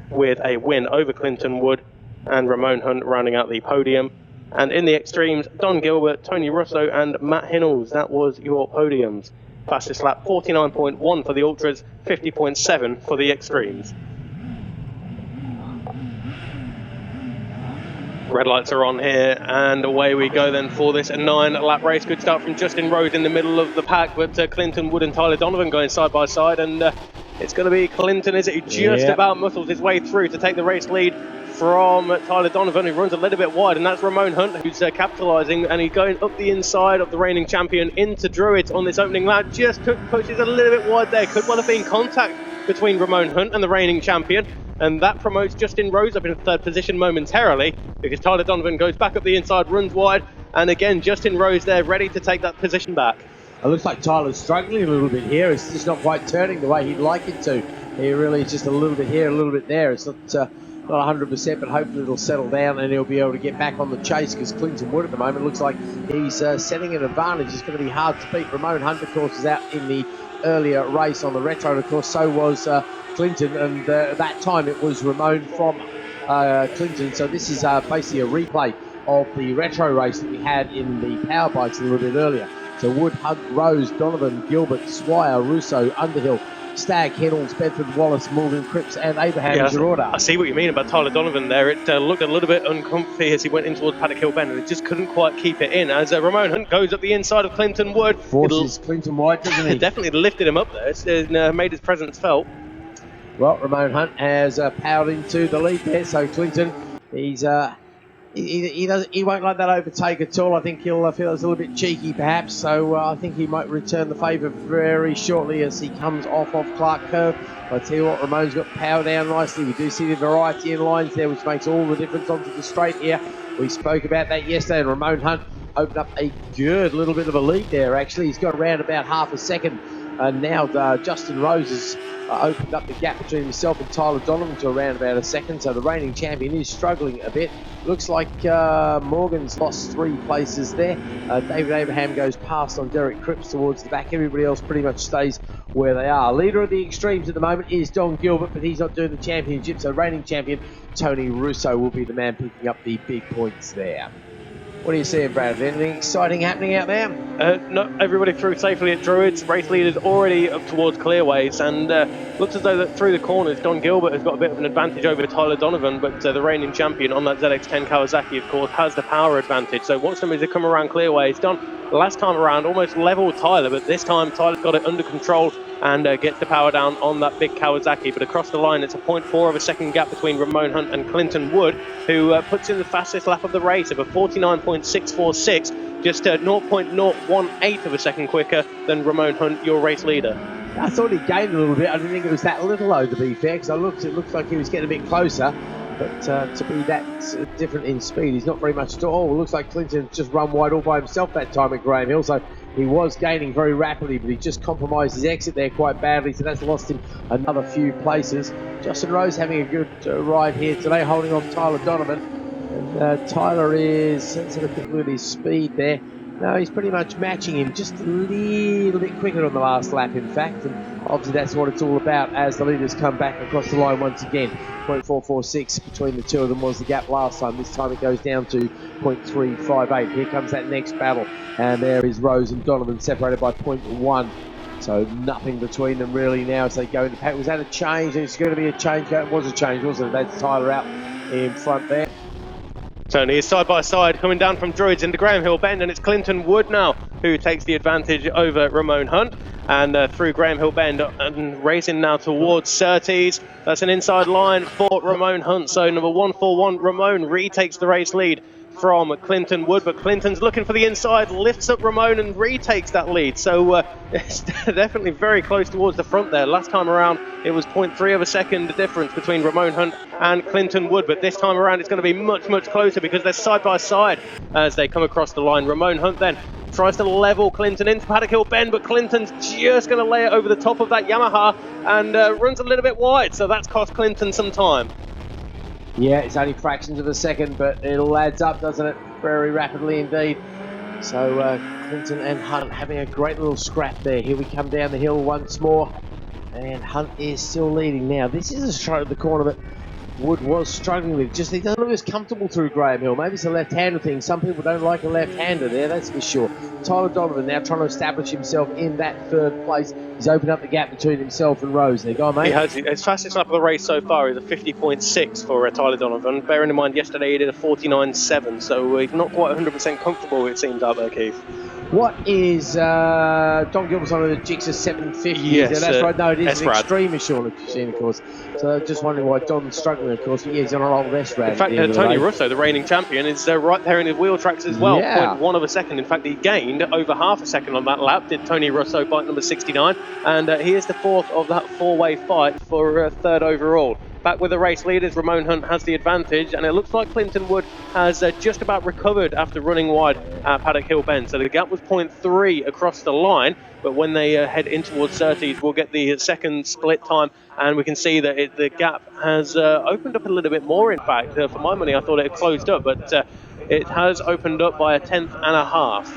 with a win over Clinton Wood, and Ramon Hunt rounding out the podium. And in the extremes, Don Gilbert, Tony Russo and Matt Hinnells. That was your podiums. Fastest lap 49.1 for the Ultras, 50.7 for the extremes. Red lights are on here, and away we go then for this 9-lap race. Good start from Justin Rose in the middle of the pack, but Clinton Wood and Tyler Donovan going side by side, and it's going to be Clinton, is it, who just about muscles his way through to take the race lead from Tyler Donovan, who runs a little bit wide, and that's Ramon Hunt who's capitalising, and he's going up the inside of the reigning champion into Druids on this opening lap. Just pushes a little bit wide there. Could well have been contact between Ramon Hunt and the reigning champion, and that promotes Justin Rose up in third position momentarily, because Tyler Donovan goes back up the inside, runs wide, and again Justin Rose there ready to take that position back. It looks like Tyler's struggling a little bit here. It's just not quite turning the way he'd like it to. He really is just a little bit here, a little bit there. It's not 100%, but hopefully it'll settle down and he'll be able to get back on the chase, because Clinton Wood at the moment looks like he's setting an advantage. It's going to be hard to beat. Ramon Hunt, of course, was out in the earlier race on the retro, and of course so was Clinton, and that time it was Ramon from Clinton. So this is basically a replay of the retro race that we had in the power bikes a little bit earlier. So Wood, Hunt, Rose, Donovan, Gilbert, Swire, Russo, Underhill, Stagg, Hennells, Bedford, Wallace, Morgan, Cripps and Abraham is your order. I see what you mean about Tyler Donovan there. It looked a little bit uncomfy as he went in towards Paddock Hill Bend, and it just couldn't quite keep it in as Ramon Hunt goes up the inside of Clinton Wood. Forces Clinton wide, doesn't he? Definitely lifted him up there. It's made his presence felt. Well, Ramon Hunt has powered into the lead there, so Clinton, he's he won't like that overtake at all. I think he'll feel it's a little bit cheeky perhaps, so I think he might return the favour very shortly as he comes off of Clark Curve. I tell you what, Ramon's got power down nicely. We do see the variety in lines there, which makes all the difference onto the straight here. We spoke about that yesterday, and Ramon Hunt opened up a good little bit of a lead there actually. He's got around about half a second, and now Justin Rose has opened up the gap between himself and Tyler Donovan to around about a second, so the reigning champion is struggling a bit. Looks like Morgan's lost 3 places there. David Abraham goes past on Derek Cripps towards the back. Everybody else pretty much stays where they are. Leader of the extremes at the moment is Don Gilbert, but he's not doing the championship, so reigning champion Tony Russo will be the man picking up the big points there. What are you seeing, Brad? Anything exciting happening out there? No, everybody through safely at Druids. Race leaders already up towards Clearways, and looks as though that through the corners, Don Gilbert has got a bit of an advantage over Tyler Donovan, but the reigning champion on that ZX10 Kawasaki, of course, has the power advantage. So watch them as they come around Clearways. Don, last time around, almost leveled Tyler, but this time Tyler's got it under control and gets the power down on that big Kawasaki. But across the line, it's a 0.4 of a second gap between Ramon Hunt and Clinton Wood, who puts in the fastest lap of the race of a 49.646, just 0.018 of a second quicker than Ramon Hunt, your race leader. I thought he gained a little bit. I didn't think it was that little though, to be fair, because it looked like he was getting a bit closer. But to be that different in speed, he's not very much at all. It looks like Clinton just run wide all by himself that time at Graham Hill, so he was gaining very rapidly, but he just compromised his exit there quite badly, so that's lost him another few places. Justin Rose having a good ride here today, holding off Tyler Donovan. And Tyler is, let's have a look at his speed there. No, he's pretty much matching him, just a little bit quicker on the last lap, in fact. And obviously that's what it's all about as the leaders come back across the line once again. 0.446 between the two of them was the gap last time. This time it goes down to 0.358. Here comes that next battle. And there is Rose and Donovan separated by 0.1. So nothing between them really now as they go into pack. Was that a change? It's going to be a change. It was a change, wasn't it? That's Tyler out in front there. Tony is side by side coming down from Druids into Graham Hill Bend, and it's Clinton Wood now who takes the advantage over Ramon Hunt, and through Graham Hill Bend and racing now towards Surtees. That's an inside line for Ramon Hunt, so number 141 Ramon retakes the race lead from Clinton Wood, but Clinton's looking for the inside, lifts up Ramon and retakes that lead, so it's definitely very close towards the front there. Last time around it was 0.3 of a second difference between Ramon Hunt and Clinton Wood, but this time around it's going to be much closer because they're side by side as they come across the line. Ramon Hunt then tries to level Clinton into Paddock Hill Bend, but Clinton's just going to lay it over the top of that Yamaha and runs a little bit wide, so that's cost Clinton some time. Yeah, it's only fractions of a second, but it all adds up, doesn't it? Very rapidly indeed. So Clinton and Hunt having a great little scrap there. Here we come down the hill once more, and Hunt is still leading now. This is a straight of the corner, but Wood was struggling with. Just he doesn't look as comfortable through Graham Hill. Maybe it's a left-hander thing. Some people don't like a left-hander there, that's for sure. Tyler Donovan now trying to establish himself in that third place. He's opened up the gap between himself and Rose. There, go on, mate. He has. His fastest lap of the race so far is a 50.6 for Tyler Donovan. Bearing in mind yesterday he did a 49.7, so he's not quite 100% comfortable, it seems, out there, Keith. What is Don Gilbert's on the Gixxer 750? Yes, that's right. No, it is an S-Rad. extreme machine, of course. So just wondering why Don's struggling, of course. But yeah, he's on an old S-Rad. In fact, Tony Russo, the reigning champion, is right there in his wheel tracks as well. Yeah. 0.1 of a second. In fact, he gained over half a second on that lap, did Tony Russo, bike number 69. And he is the fourth of that four-way fight for third overall. Back with the race leaders, Ramon Hunt has the advantage, and it looks like Clinton Wood has just about recovered after running wide at Paddock Hill Bend. So the gap was 0.3 across the line, but when they head in towards Surtees, we'll get the second split time, and we can see that the gap has opened up a little bit more, in fact. For my money, I thought it had closed up, but it has opened up by a tenth and a half.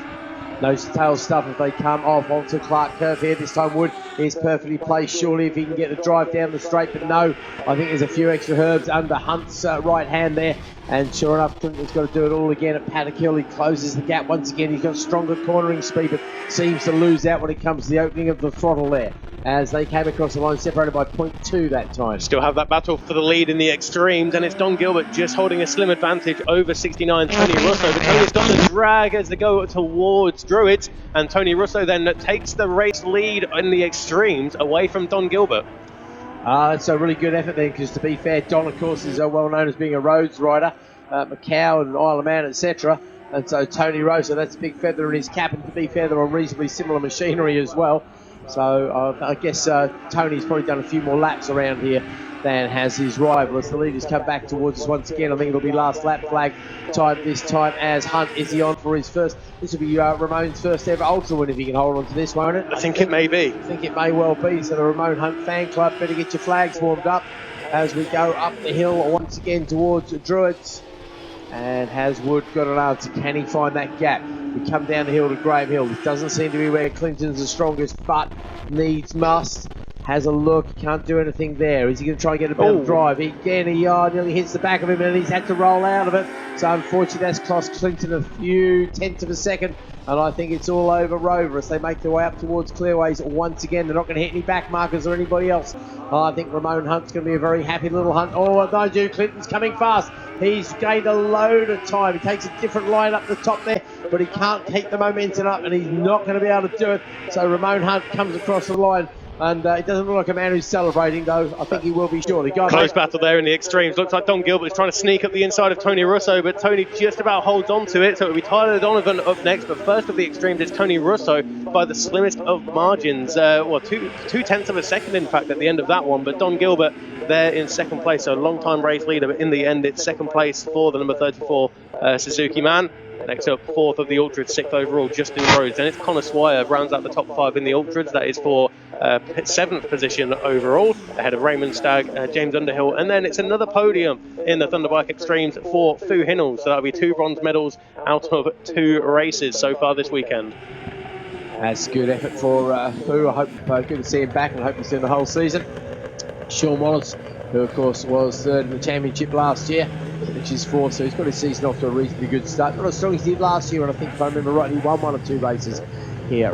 Nose to tail stuff if they come off onto Clark Curve here. This time Wood is perfectly placed, surely, if he can get the drive down the straight, but no, I think there's a few extra herbs under Hunt's right hand there, and sure enough, Clinton's got to do it all again at Paddock Hill. He closes the gap once again. He's got stronger cornering speed, but seems to lose out when it comes to the opening of the throttle there, as they came across the line, separated by 0.2 that time. Still have that battle for the lead in the extremes, and it's Don Gilbert just holding a slim advantage over 69 Tony Russo. But Tony's got the drag as they go towards Druids, and Tony Russo then takes the race lead in the extremes away from Don Gilbert. It's a really good effort then, because to be fair, Don, of course, is well known as being a roads rider, Macau and Isle of Man, etc. And so Tony Russo, that's a big feather in his cap, and to be fair, they're on reasonably similar machinery as well. So I guess Tony's probably done a few more laps around here than has his rival. As the leaders come back towards us once again, I think it'll be last lap flag time this time, as Hunt is on for his first. This will be Ramon's first ever Ultra win if he can hold on to this, won't it? I think it may be. I think it may well be. So the Ramon Hunt fan club better get your flags warmed up as we go up the hill once again towards Druids. And has Wood got an answer? Can he find that gap? We come down the hill to Graham Hill. This doesn't seem to be where Clinton's the strongest, but needs must. Has a look, can't do anything there. Is he going to try and get a better drive? Again, he nearly hits the back of him, and he's had to roll out of it. So unfortunately, that's cost Clinton a few tenths of a second. And I think it's all over Rover as they make their way up towards Clearways once again. They're not going to hit any back markers or anybody else. I think Ramon Hunt's going to be a very happy little Hunt. Oh, no, Clinton's coming fast. He's gained a load of time. He takes a different line up the top there, but he can't keep the momentum up, and he's not going to be able to do it. So Ramon Hunt comes across the line. And it doesn't look like a man who's celebrating, though. I think he will be shortly. Close battle there in the extremes. Looks like Don Gilbert is trying to sneak up the inside of Tony Russo, but Tony just about holds on to it. So it'll be Tyler Donovan up next. But first of the extremes is Tony Russo by the slimmest of margins. Two tenths of a second, in fact, at the end of that one. But Don Gilbert there in second place. So a long-time race leader. But in the end, it's second place for the number 34 Suzuki man. Next up, fourth of the Ultras, sixth overall, Justin Rhodes. And it's Connor Swire rounds out the top five in the Ultras. That is for seventh position overall, ahead of Raymond Stagg, James Underhill. And then it's another podium in the Thunderbike Extremes for Fu Hinnell. So that'll be 2 bronze medals out of 2 races so far this weekend. That's good effort for Fu. I hope good to see him back, and I hope to see him the whole season. Sean Wallace, who of course was third in the championship last year, which is fourth, so he's got his season off to a reasonably good start. Not as strong as he did last year, and I think if I remember rightly, he won 1 or 2 races here.